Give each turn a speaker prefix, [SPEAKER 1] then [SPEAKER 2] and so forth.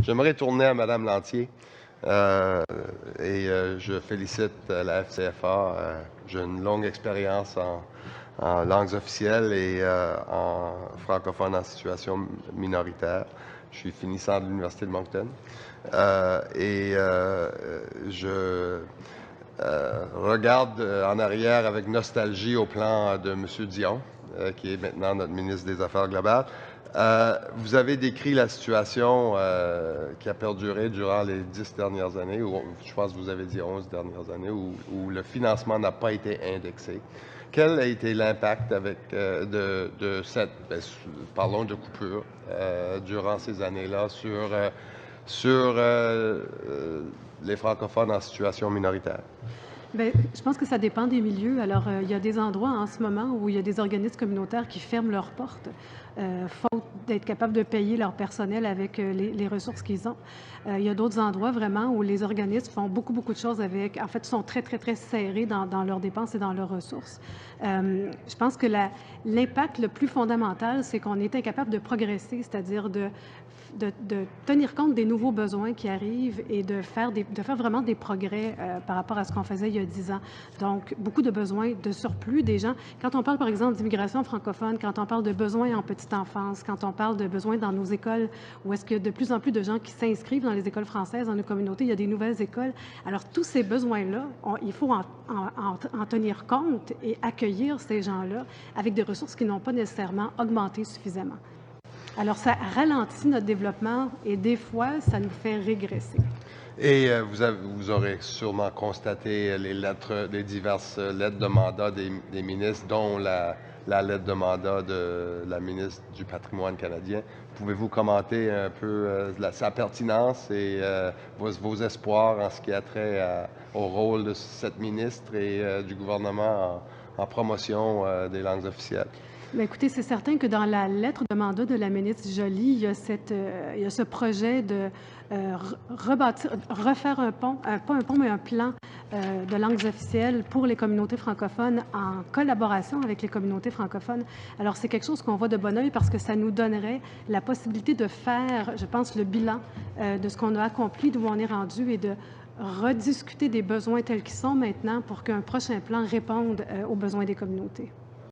[SPEAKER 1] J'aimerais tourner à Mme Lantier je félicite la FCFA. J'ai une longue expérience en langues officielles et en francophone en situation minoritaire. Je suis finissant de l'Université de Moncton. Je regarde en arrière avec nostalgie au plan de M. Dion, qui est maintenant notre ministre des Affaires globales. Vous avez décrit la situation qui a perduré durant les 10 dernières années, ou je pense que vous avez dit 11 dernières années, où le financement n'a pas été indexé. Quel a été l'impact de cette, parlons de coupure, durant ces années-là sur les francophones en situation minoritaire?
[SPEAKER 2] Bien, je pense que ça dépend des milieux. Alors, il y a des endroits en ce moment où il y a des organismes communautaires qui ferment leurs portes, faute d'être capables de payer leur personnel avec les ressources qu'ils ont. Il y a d'autres endroits vraiment où les organismes font beaucoup, beaucoup de choses avec, en fait, sont très, très, très serrés dans leurs dépenses et dans leurs ressources. Je pense que l'impact le plus fondamental, c'est qu'on est incapable de progresser, c'est-à-dire de tenir compte des nouveaux besoins qui arrivent et de faire vraiment des progrès par rapport à ce qu'on faisait il y a 10 ans. Donc, beaucoup de besoins de surplus des gens. Quand on parle, par exemple, d'immigration francophone, quand on parle de besoins en petite enfance, quand on parle de besoins dans nos écoles, où est-ce qu'il y a de plus en plus de gens qui s'inscrivent dans les écoles françaises, dans nos communautés, il y a des nouvelles écoles. Alors, tous ces besoins-là, il faut en tenir compte et accueillir ces gens-là avec des ressources qui n'ont pas nécessairement augmenté suffisamment. Alors, ça ralentit notre développement et des fois, ça nous fait régresser.
[SPEAKER 1] Et vous aurez sûrement constaté les diverses lettres de mandat des ministres, dont la lettre de mandat de la ministre du Patrimoine canadien. Pouvez-vous commenter un peu sa pertinence et vos espoirs en ce qui a trait au rôle de cette ministre et du gouvernement en promotion des langues officielles?
[SPEAKER 2] Bien, écoutez, c'est certain que dans la lettre de mandat de la ministre Joly, il y a ce projet de refaire un pont, pas un pont, mais un plan de langues officielles pour les communautés francophones en collaboration avec les communautés francophones. Alors, c'est quelque chose qu'on voit de bon œil parce que ça nous donnerait la possibilité de faire, je pense, le bilan de ce qu'on a accompli, d'où on est rendu et de rediscuter des besoins tels qu'ils sont maintenant pour qu'un prochain plan réponde aux besoins des communautés.